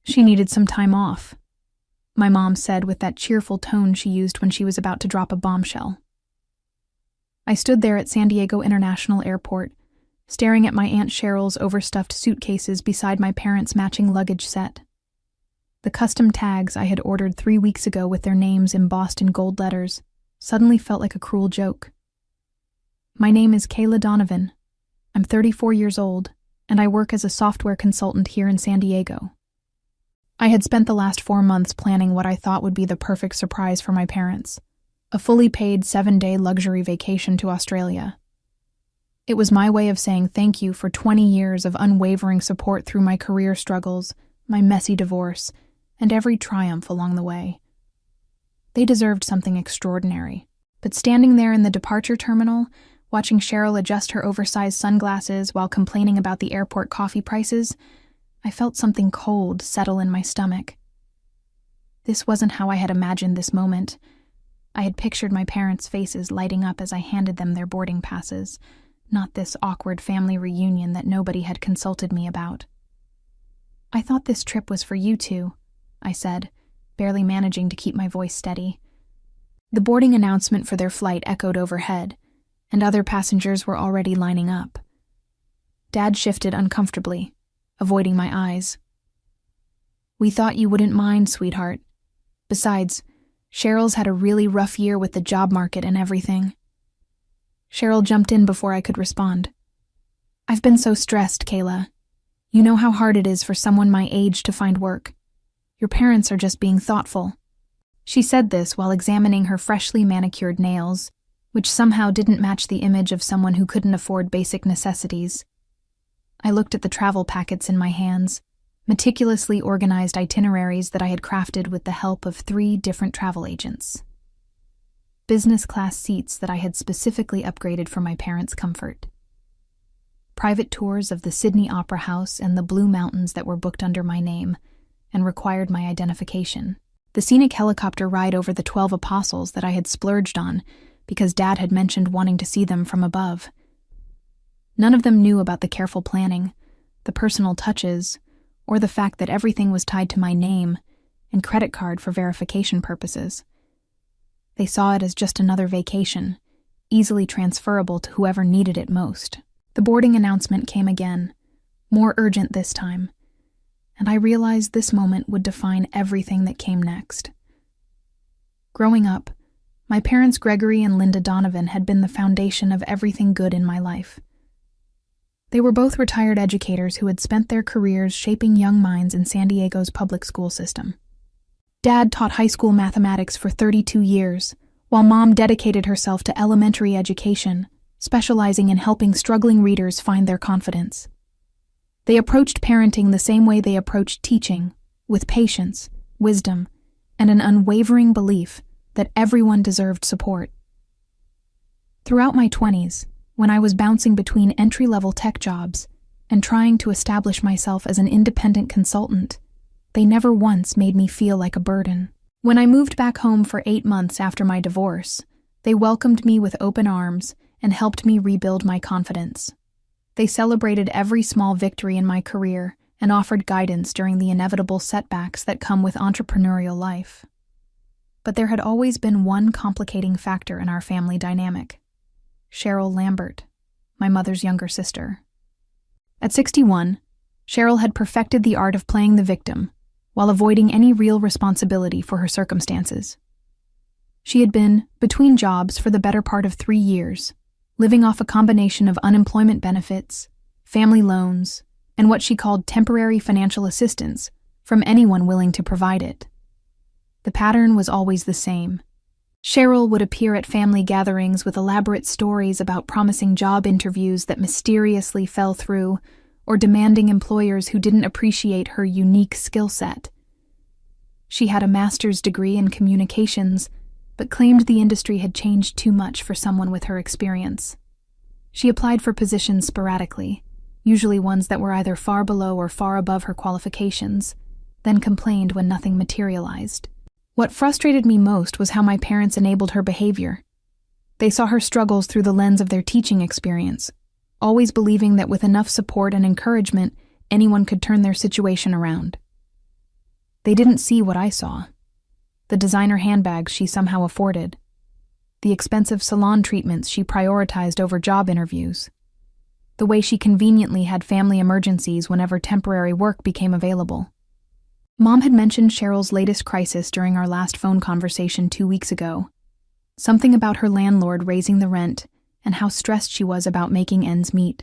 She needed some time off, my mom said with that cheerful tone she used when she was about to drop a bombshell. I stood there at San Diego International Airport, staring at my Aunt Cheryl's overstuffed suitcases beside my parents' matching luggage set. The custom tags I had ordered 3 weeks ago with their names embossed in gold letters suddenly felt like a cruel joke. My name is Kayla Donovan. I'm 34 years old, and I work as a software consultant here in San Diego. I had spent the last 4 months planning what I thought would be the perfect surprise for my parents, a fully paid 7-day luxury vacation to Australia. It was my way of saying thank you for 20 years of unwavering support through my career struggles, my messy divorce, and every triumph along the way. They deserved something extraordinary, but standing there in the departure terminal, watching Cheryl adjust her oversized sunglasses while complaining about the airport coffee prices, I felt something cold settle in my stomach. This wasn't how I had imagined this moment. I had pictured my parents' faces lighting up as I handed them their boarding passes, not this awkward family reunion that nobody had consulted me about. "I thought this trip was for you two," I said, barely managing to keep my voice steady. The boarding announcement for their flight echoed overhead, and other passengers were already lining up. Dad shifted uncomfortably, avoiding my eyes. "We thought you wouldn't mind, sweetheart. Besides, Cheryl's had a really rough year with the job market and everything." Cheryl jumped in before I could respond. "I've been so stressed, Kayla. You know how hard it is for someone my age to find work. Your parents are just being thoughtful." She said this while examining her freshly manicured nails, which somehow didn't match the image of someone who couldn't afford basic necessities. I looked at the travel packets in my hands, meticulously organized itineraries that I had crafted with the help of 3 different travel agents. Business class seats that I had specifically upgraded for my parents' comfort. Private tours of the Sydney Opera House and the Blue Mountains that were booked under my name and required my identification. The scenic helicopter ride over the 12 Apostles that I had splurged on because Dad had mentioned wanting to see them from above. None of them knew about the careful planning, the personal touches, or the fact that everything was tied to my name and credit card for verification purposes. They saw it as just another vacation, easily transferable to whoever needed it most. The boarding announcement came again, more urgent this time, and I realized this moment would define everything that came next. Growing up, my parents Gregory and Linda Donovan had been the foundation of everything good in my life. They were both retired educators who had spent their careers shaping young minds in San Diego's public school system. Dad taught high school mathematics for 32 years, while Mom dedicated herself to elementary education, specializing in helping struggling readers find their confidence. They approached parenting the same way they approached teaching, with patience, wisdom, and an unwavering belief that everyone deserved support. Throughout my 20s, when I was bouncing between entry-level tech jobs and trying to establish myself as an independent consultant, they never once made me feel like a burden. When I moved back home for 8 months after my divorce, they welcomed me with open arms and helped me rebuild my confidence. They celebrated every small victory in my career and offered guidance during the inevitable setbacks that come with entrepreneurial life. But there had always been one complicating factor in our family dynamic: Cheryl Lambert, my mother's younger sister. At 61, Cheryl had perfected the art of playing the victim while avoiding any real responsibility for her circumstances. She had been between jobs for the better part of 3 years, living off a combination of unemployment benefits, family loans, and what she called temporary financial assistance from anyone willing to provide it. The pattern was always the same. Cheryl would appear at family gatherings with elaborate stories about promising job interviews that mysteriously fell through, or demanding employers who didn't appreciate her unique skill set. She had a master's degree in communications, but claimed the industry had changed too much for someone with her experience. She applied for positions sporadically, usually ones that were either far below or far above her qualifications, then complained when nothing materialized. What frustrated me most was how my parents enabled her behavior. They saw her struggles through the lens of their teaching experience, always believing that with enough support and encouragement, anyone could turn their situation around. They didn't see what I saw. The designer handbags she somehow afforded. The expensive salon treatments she prioritized over job interviews. The way she conveniently had family emergencies whenever temporary work became available. Mom had mentioned Cheryl's latest crisis during our last phone conversation 2 weeks ago. Something about her landlord raising the rent and how stressed she was about making ends meet.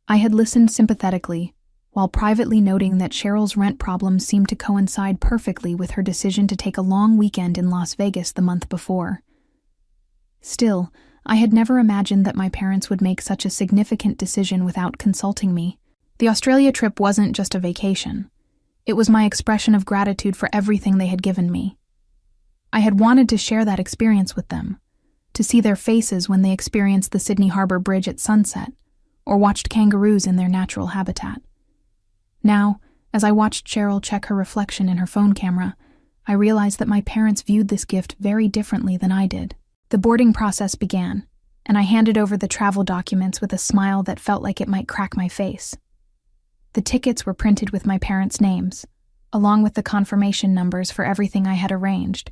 I had listened sympathetically, while privately noting that Cheryl's rent problems seemed to coincide perfectly with her decision to take a long weekend in Las Vegas the month before. Still, I had never imagined that my parents would make such a significant decision without consulting me. The Australia trip wasn't just a vacation. It was my expression of gratitude for everything they had given me. I had wanted to share that experience with them, to see their faces when they experienced the Sydney Harbour Bridge at sunset, or watched kangaroos in their natural habitat. Now, as I watched Cheryl check her reflection in her phone camera, I realized that my parents viewed this gift very differently than I did. The boarding process began, and I handed over the travel documents with a smile that felt like it might crack my face. The tickets were printed with my parents' names, along with the confirmation numbers for everything I had arranged.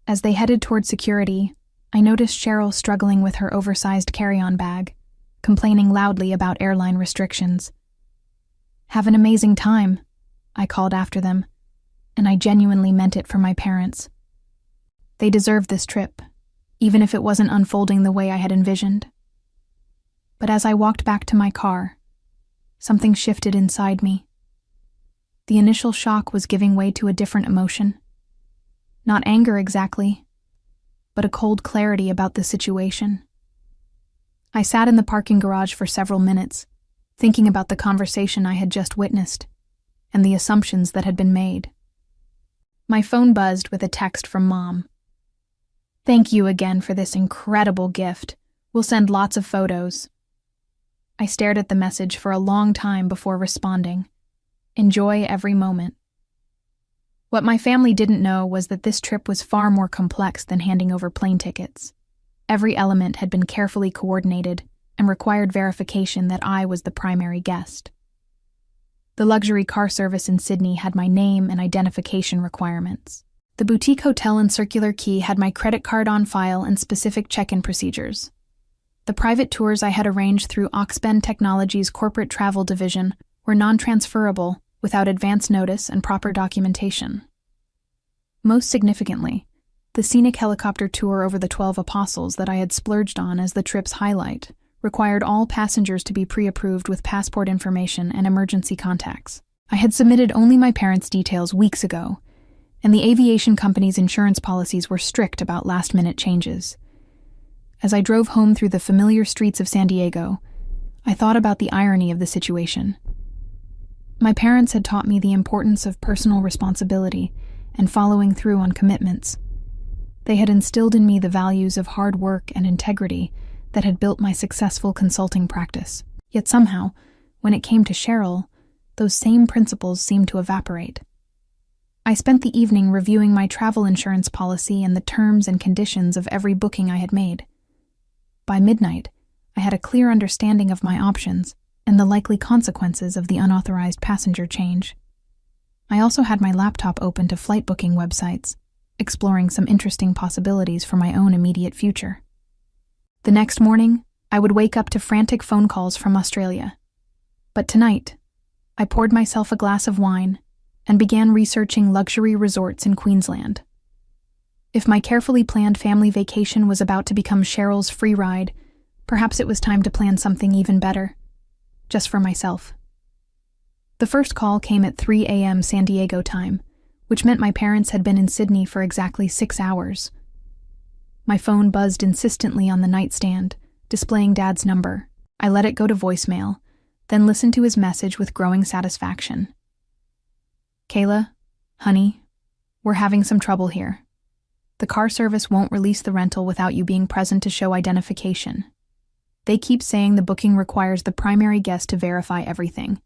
As they headed toward security, I noticed Cheryl struggling with her oversized carry-on bag, complaining loudly about airline restrictions. "Have an amazing time," I called after them, and I genuinely meant it for my parents. They deserved this trip, even if it wasn't unfolding the way I had envisioned. But as I walked back to my car, something shifted inside me. The initial shock was giving way to a different emotion. Not anger exactly, but a cold clarity about the situation. I sat in the parking garage for several minutes, thinking about the conversation I had just witnessed, and the assumptions that had been made. My phone buzzed with a text from Mom. "Thank you again for this incredible gift. We'll send lots of photos." I stared at the message for a long time before responding. Enjoy every moment. What my family didn't know was that this trip was far more complex than handing over plane tickets. Every element had been carefully coordinated and required verification that I was the primary guest. The luxury car service in Sydney had my name and identification requirements. The boutique hotel in Circular Quay had my credit card on file and specific check-in procedures. The private tours I had arranged through Oxbend Technologies' corporate travel division were non-transferable without advance notice and proper documentation. Most significantly, the scenic helicopter tour over the 12 Apostles that I had splurged on as the trip's highlight required all passengers to be pre-approved with passport information and emergency contacts. I had submitted only my parents' details weeks ago, and the aviation company's insurance policies were strict about last-minute changes. As I drove home through the familiar streets of San Diego, I thought about the irony of the situation. My parents had taught me the importance of personal responsibility and following through on commitments. They had instilled in me the values of hard work and integrity that had built my successful consulting practice. Yet somehow, when it came to Cheryl, those same principles seemed to evaporate. I spent the evening reviewing my travel insurance policy and the terms and conditions of every booking I had made. By midnight, I had a clear understanding of my options and the likely consequences of the unauthorized passenger change. I also had my laptop open to flight booking websites, exploring some interesting possibilities for my own immediate future. The next morning, I would wake up to frantic phone calls from Australia. But tonight, I poured myself a glass of wine and began researching luxury resorts in Queensland. If my carefully planned family vacation was about to become Cheryl's free ride, perhaps it was time to plan something even better, just for myself. The first call came at 3 a.m. San Diego time, which meant my parents had been in Sydney for exactly 6 hours. My phone buzzed insistently on the nightstand, displaying Dad's number. I let it go to voicemail, then listened to his message with growing satisfaction. "Kayla, honey, we're having some trouble here. The car service won't release the rental without you being present to show identification. They keep saying the booking requires the primary guest to verify everything.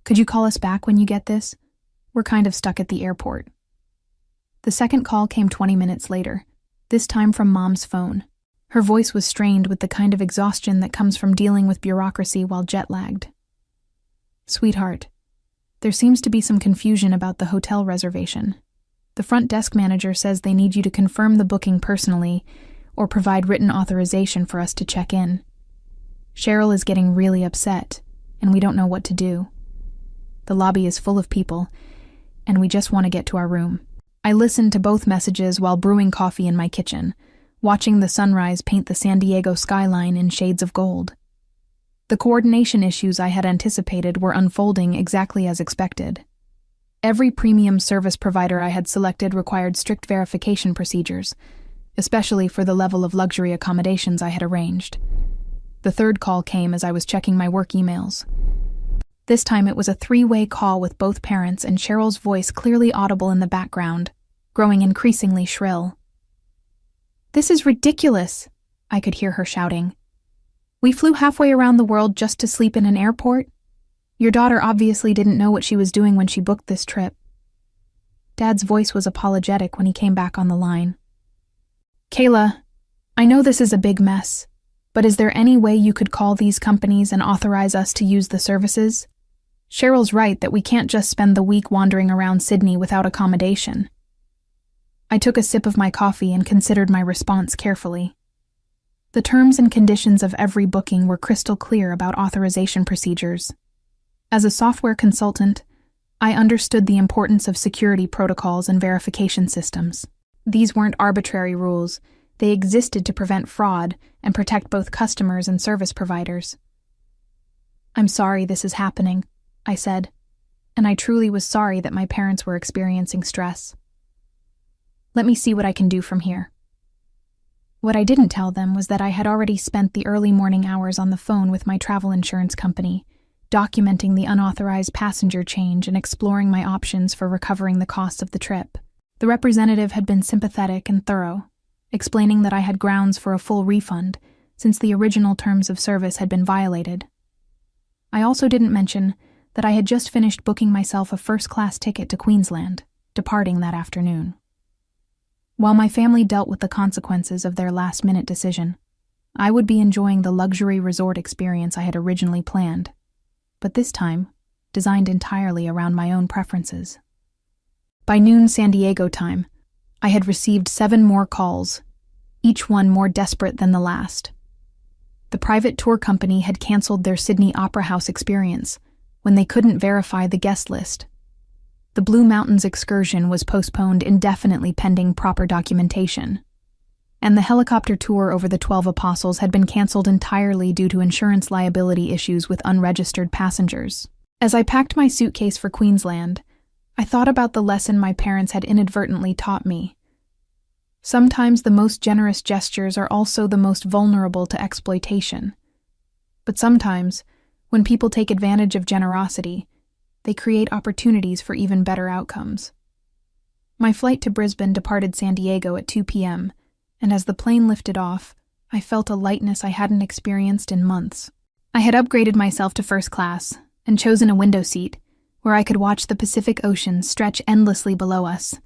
Could you call us back when you get this? We're kind of stuck at the airport." The second call came 20 minutes later, this time from Mom's phone. Her voice was strained with the kind of exhaustion that comes from dealing with bureaucracy while jet-lagged. "Sweetheart, There seems to be some confusion about the hotel reservation. The front desk manager says they need you to confirm the booking personally or provide written authorization for us to check in. Cheryl is getting really upset, and we don't know what to do. The lobby is full of people, and we just want to get to our room. I listened to both messages while brewing coffee in my kitchen, watching the sunrise paint the San Diego skyline in shades of gold. The coordination issues I had anticipated were unfolding exactly as expected. Every premium service provider I had selected required strict verification procedures, especially for the level of luxury accommodations I had arranged. The third call came as I was checking my work emails. This time it was a three-way call with both parents and Cheryl's voice clearly audible in the background, growing increasingly shrill. "This is ridiculous," I could hear her shouting. "We flew halfway around the world just to sleep in an airport? Your daughter obviously didn't know what she was doing when she booked this trip." Dad's voice was apologetic when he came back on the line. "Kayla, I know this is a big mess, but is there any way you could call these companies and authorize us to use the services? Cheryl's right that we can't just spend the week wandering around Sydney without accommodation." I took a sip of my coffee and considered my response carefully. The terms and conditions of every booking were crystal clear about authorization procedures. As a software consultant, I understood the importance of security protocols and verification systems. These weren't arbitrary rules. They existed to prevent fraud and protect both customers and service providers. "I'm sorry this is happening," I said, and I truly was sorry that my parents were experiencing stress. "Let me see what I can do from here." What I didn't tell them was that I had already spent the early morning hours on the phone with my travel insurance company, documenting the unauthorized passenger change and exploring my options for recovering the costs of the trip. The representative had been sympathetic and thorough, explaining that I had grounds for a full refund since the original terms of service had been violated. I also didn't mention that I had just finished booking myself a first-class ticket to Queensland, departing that afternoon. While my family dealt with the consequences of their last-minute decision, I would be enjoying the luxury resort experience I had originally planned, but this time designed entirely around my own preferences. By noon San Diego time, I had received 7 more calls, each one more desperate than the last. The private tour company had canceled their Sydney Opera House experience when they couldn't verify the guest list. The Blue Mountains excursion was postponed indefinitely pending proper documentation, and the helicopter tour over the 12 Apostles had been canceled entirely due to insurance liability issues with unregistered passengers. As I packed my suitcase for Queensland, I thought about the lesson my parents had inadvertently taught me. Sometimes the most generous gestures are also the most vulnerable to exploitation. But sometimes, when people take advantage of generosity, they create opportunities for even better outcomes. My flight to Brisbane departed San Diego at 2 p.m., and as the plane lifted off, I felt a lightness I hadn't experienced in months. I had upgraded myself to first class and chosen a window seat, where I could watch the Pacific Ocean stretch endlessly below us.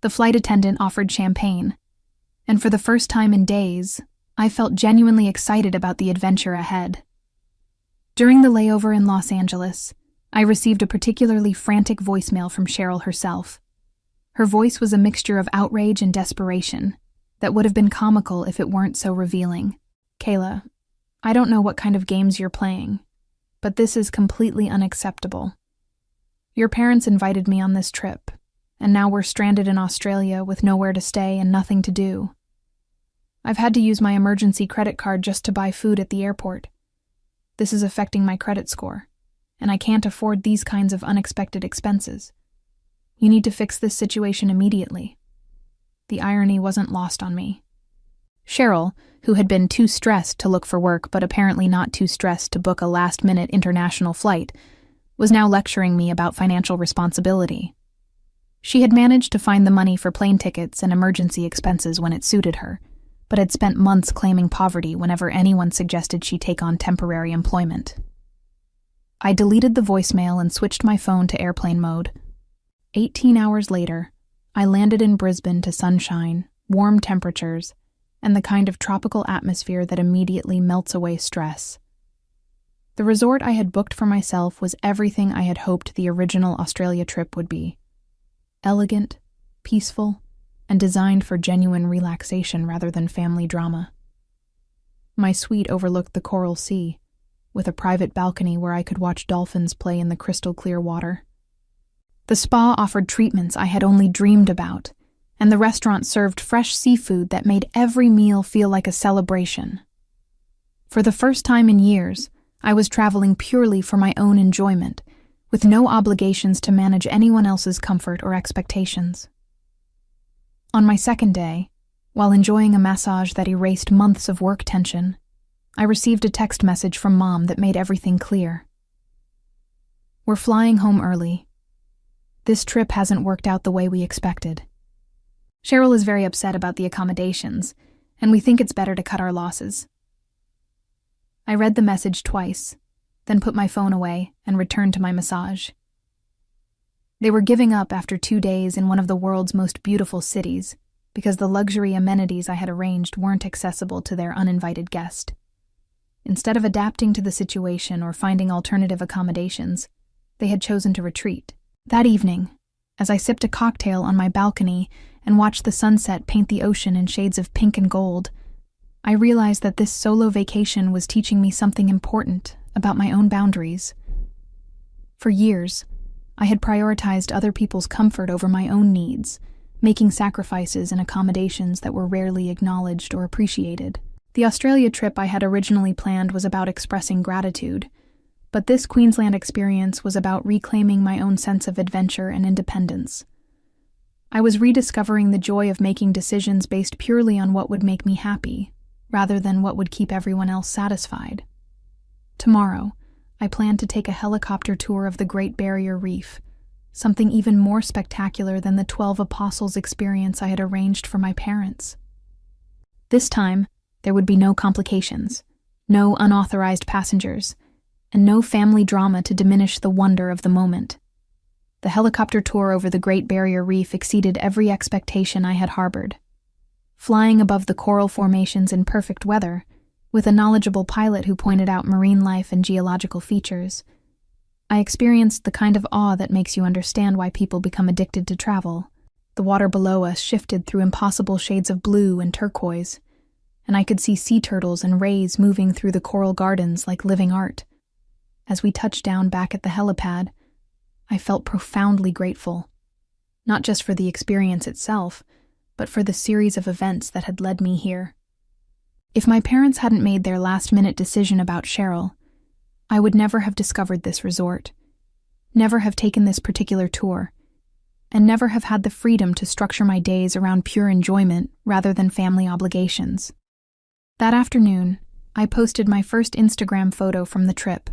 The flight attendant offered champagne, and for the first time in days, I felt genuinely excited about the adventure ahead. During the layover in Los Angeles, I received a particularly frantic voicemail from Cheryl herself. Her voice was a mixture of outrage and desperation that would have been comical if it weren't so revealing. "Kayla, I don't know what kind of games you're playing, but this is completely unacceptable. Your parents invited me on this trip, and now we're stranded in Australia with nowhere to stay and nothing to do. I've had to use my emergency credit card just to buy food at the airport. This is affecting my credit score, and I can't afford these kinds of unexpected expenses. You need to fix this situation immediately." The irony wasn't lost on me. Cheryl, who had been too stressed to look for work but apparently not too stressed to book a last-minute international flight, was now lecturing me about financial responsibility. She had managed to find the money for plane tickets and emergency expenses when it suited her, but had spent months claiming poverty whenever anyone suggested she take on temporary employment. I deleted the voicemail and switched my phone to airplane mode. 18 hours later, I landed in Brisbane to sunshine, warm temperatures, and the kind of tropical atmosphere that immediately melts away stress. The resort I had booked for myself was everything I had hoped the original Australia trip would be. Elegant, peaceful, and designed for genuine relaxation rather than family drama. My suite overlooked the Coral Sea, with a private balcony where I could watch dolphins play in the crystal-clear water. The spa offered treatments I had only dreamed about, and the restaurant served fresh seafood that made every meal feel like a celebration. For the first time in years, I was traveling purely for my own enjoyment, with no obligations to manage anyone else's comfort or expectations. On my second day, while enjoying a massage that erased months of work tension, I received a text message from Mom that made everything clear. "We're flying home early. This trip hasn't worked out the way we expected. Cheryl is very upset about the accommodations, and we think it's better to cut our losses." I read the message twice, then put my phone away and returned to my massage. They were giving up after 2 days in one of the world's most beautiful cities because the luxury amenities I had arranged weren't accessible to their uninvited guest. Instead of adapting to the situation or finding alternative accommodations, they had chosen to retreat. That evening, as I sipped a cocktail on my balcony and watched the sunset paint the ocean in shades of pink and gold, I realized that this solo vacation was teaching me something important about my own boundaries. For years, I had prioritized other people's comfort over my own needs, making sacrifices and accommodations that were rarely acknowledged or appreciated. The Australia trip I had originally planned was about expressing gratitude, but this Queensland experience was about reclaiming my own sense of adventure and independence. I was rediscovering the joy of making decisions based purely on what would make me happy, rather than what would keep everyone else satisfied. Tomorrow, I plan to take a helicopter tour of the Great Barrier Reef, something even more spectacular than the 12 Apostles experience I had arranged for my parents. This time, there would be no complications, no unauthorized passengers, and no family drama to diminish the wonder of the moment. The helicopter tour over the Great Barrier Reef exceeded every expectation I had harbored. Flying above the coral formations in perfect weather, with a knowledgeable pilot who pointed out marine life and geological features, I experienced the kind of awe that makes you understand why people become addicted to travel. The water below us shifted through impossible shades of blue and turquoise, and I could see sea turtles and rays moving through the coral gardens like living art. As we touched down back at the helipad, I felt profoundly grateful, not just for the experience itself, but for the series of events that had led me here. If my parents hadn't made their last-minute decision about Cheryl, I would never have discovered this resort, never have taken this particular tour, and never have had the freedom to structure my days around pure enjoyment rather than family obligations. That afternoon, I posted my first Instagram photo from the trip,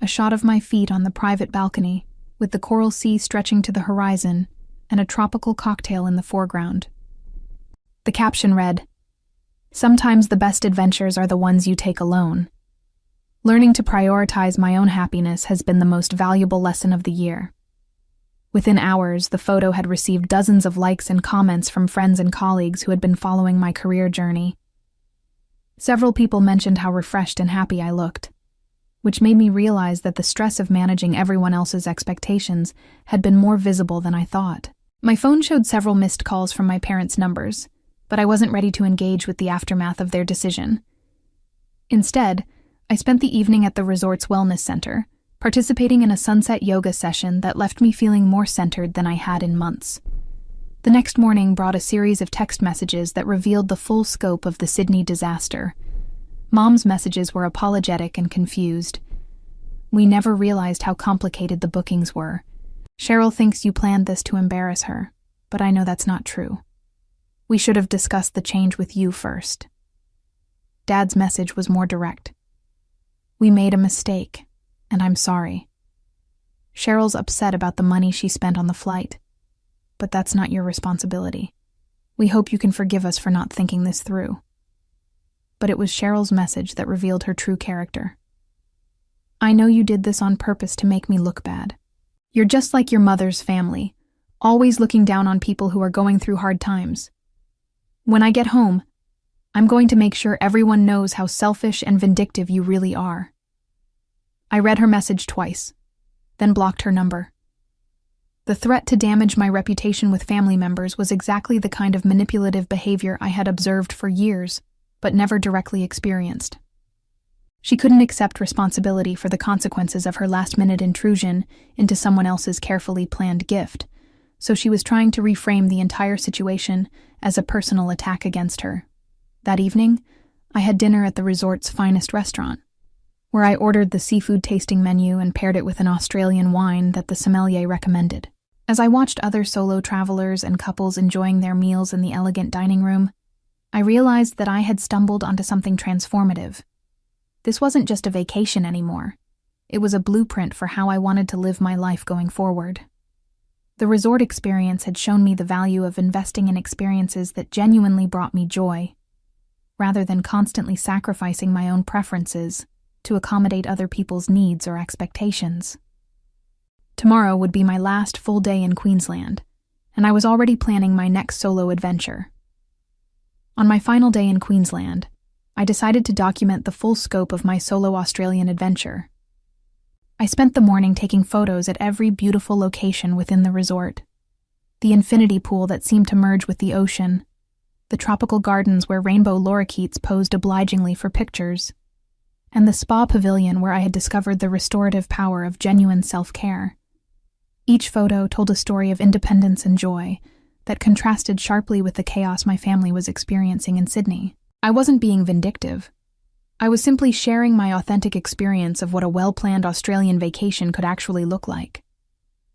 a shot of my feet on the private balcony, with the Coral Sea stretching to the horizon and a tropical cocktail in the foreground. The caption read, "Sometimes the best adventures are the ones you take alone. Learning to prioritize my own happiness has been the most valuable lesson of the year." Within hours, the photo had received dozens of likes and comments from friends and colleagues who had been following my career journey. Several people mentioned how refreshed and happy I looked, which made me realize that the stress of managing everyone else's expectations had been more visible than I thought. My phone showed several missed calls from my parents' numbers, but I wasn't ready to engage with the aftermath of their decision. Instead, I spent the evening at the resort's wellness center, participating in a sunset yoga session that left me feeling more centered than I had in months. The next morning brought a series of text messages that revealed the full scope of the Sydney disaster. Mom's messages were apologetic and confused. "We never realized how complicated the bookings were. Cheryl thinks you planned this to embarrass her, but I know that's not true. We should have discussed the change with you first." Dad's message was more direct. "We made a mistake, and I'm sorry. Cheryl's upset about the money she spent on the flight, but that's not your responsibility. We hope you can forgive us for not thinking this through." But it was Cheryl's message that revealed her true character. "I know you did this on purpose to make me look bad. You're just like your mother's family, always looking down on people who are going through hard times. When I get home, I'm going to make sure everyone knows how selfish and vindictive you really are." I read her message twice, then blocked her number. The threat to damage my reputation with family members was exactly the kind of manipulative behavior I had observed for years, but never directly experienced. She couldn't accept responsibility for the consequences of her last-minute intrusion into someone else's carefully planned gift, so she was trying to reframe the entire situation as a personal attack against her. That evening, I had dinner at the resort's finest restaurant, where I ordered the seafood tasting menu and paired it with an Australian wine that the sommelier recommended. As I watched other solo travelers and couples enjoying their meals in the elegant dining room, I realized that I had stumbled onto something transformative. This wasn't just a vacation anymore. It was a blueprint for how I wanted to live my life going forward. The resort experience had shown me the value of investing in experiences that genuinely brought me joy, rather than constantly sacrificing my own preferences to accommodate other people's needs or expectations. Tomorrow would be my last full day in Queensland, and I was already planning my next solo adventure. On my final day in Queensland, I decided to document the full scope of my solo Australian adventure. I spent the morning taking photos at every beautiful location within the resort. The infinity pool that seemed to merge with the ocean, the tropical gardens where rainbow lorikeets posed obligingly for pictures, and the spa pavilion where I had discovered the restorative power of genuine self-care. Each photo told a story of independence and joy that contrasted sharply with the chaos my family was experiencing in Sydney. I wasn't being vindictive. I was simply sharing my authentic experience of what a well-planned Australian vacation could actually look like.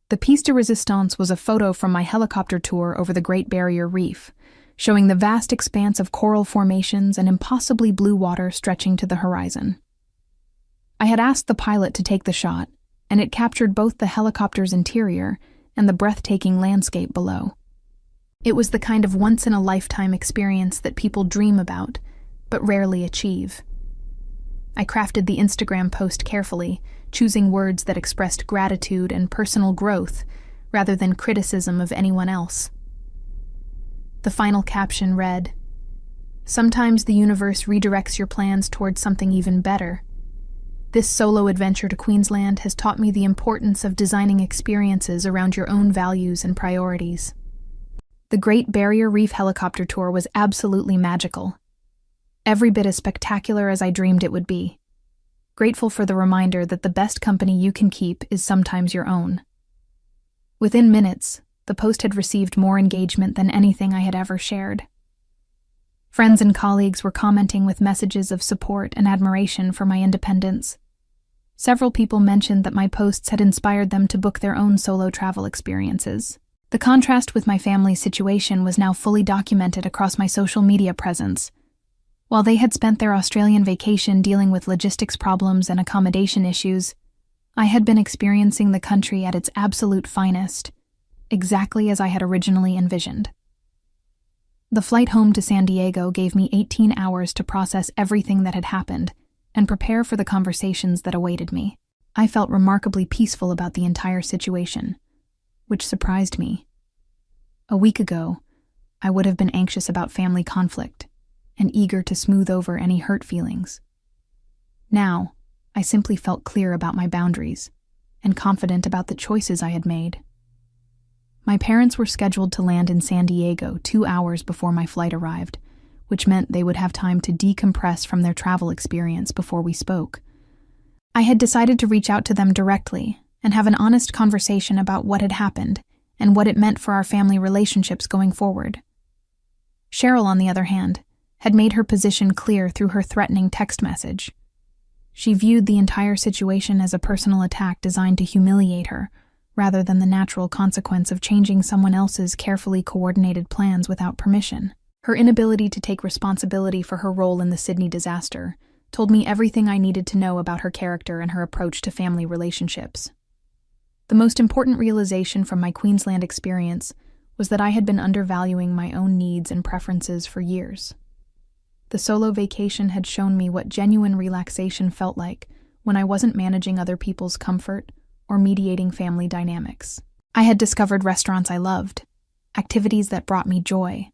The piece de resistance was a photo from my helicopter tour over the Great Barrier Reef, showing the vast expanse of coral formations and impossibly blue water stretching to the horizon. I had asked the pilot to take the shot, and it captured both the helicopter's interior and the breathtaking landscape below. It was the kind of once-in-a-lifetime experience that people dream about, but rarely achieve. I crafted the Instagram post carefully, choosing words that expressed gratitude and personal growth rather than criticism of anyone else. The final caption read, "Sometimes the universe redirects your plans towards something even better. This solo adventure to Queensland has taught me the importance of designing experiences around your own values and priorities." The Great Barrier Reef helicopter tour was absolutely magical. Every bit as spectacular as I dreamed it would be. Grateful for the reminder that the best company you can keep is sometimes your own. Within minutes, the post had received more engagement than anything I had ever shared. Friends and colleagues were commenting with messages of support and admiration for my independence. Several people mentioned that my posts had inspired them to book their own solo travel experiences. The contrast with my family's situation was now fully documented across my social media presence. While they had spent their Australian vacation dealing with logistics problems and accommodation issues, I had been experiencing the country at its absolute finest, exactly as I had originally envisioned. The flight home to San Diego gave me 18 hours to process everything that had happened and prepare for the conversations that awaited me. I felt remarkably peaceful about the entire situation, which surprised me. A week ago, I would have been anxious about family conflict and eager to smooth over any hurt feelings. Now, I simply felt clear about my boundaries and confident about the choices I had made. My parents were scheduled to land in San Diego 2 hours before my flight arrived, which meant they would have time to decompress from their travel experience before we spoke. I had decided to reach out to them directly and have an honest conversation about what had happened and what it meant for our family relationships going forward. Cheryl, on the other hand, had made her position clear through her threatening text message. She viewed the entire situation as a personal attack designed to humiliate her, rather than the natural consequence of changing someone else's carefully coordinated plans without permission. Her inability to take responsibility for her role in the Sydney disaster told me everything I needed to know about her character and her approach to family relationships. The most important realization from my Queensland experience was that I had been undervaluing my own needs and preferences for years. The solo vacation had shown me what genuine relaxation felt like when I wasn't managing other people's comfort or mediating family dynamics. I had discovered restaurants I loved, activities that brought me joy,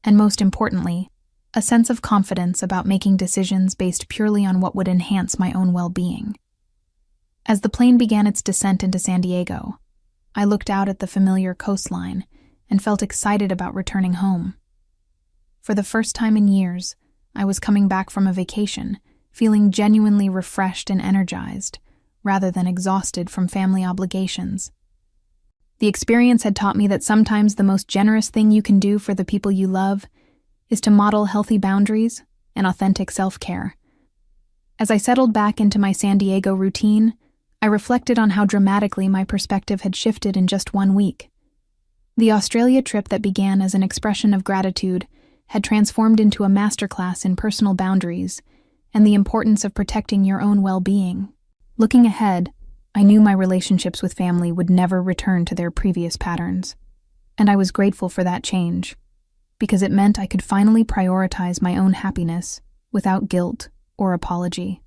and most importantly, a sense of confidence about making decisions based purely on what would enhance my own well-being. As the plane began its descent into San Diego, I looked out at the familiar coastline and felt excited about returning home. For the first time in years, I was coming back from a vacation, feeling genuinely refreshed and energized, rather than exhausted from family obligations. The experience had taught me that sometimes the most generous thing you can do for the people you love is to model healthy boundaries and authentic self-care. As I settled back into my San Diego routine, I reflected on how dramatically my perspective had shifted in just 1 week. The Australia trip that began as an expression of gratitude had transformed into a masterclass in personal boundaries and the importance of protecting your own well-being. Looking ahead, I knew my relationships with family would never return to their previous patterns, and I was grateful for that change, because it meant I could finally prioritize my own happiness without guilt or apology.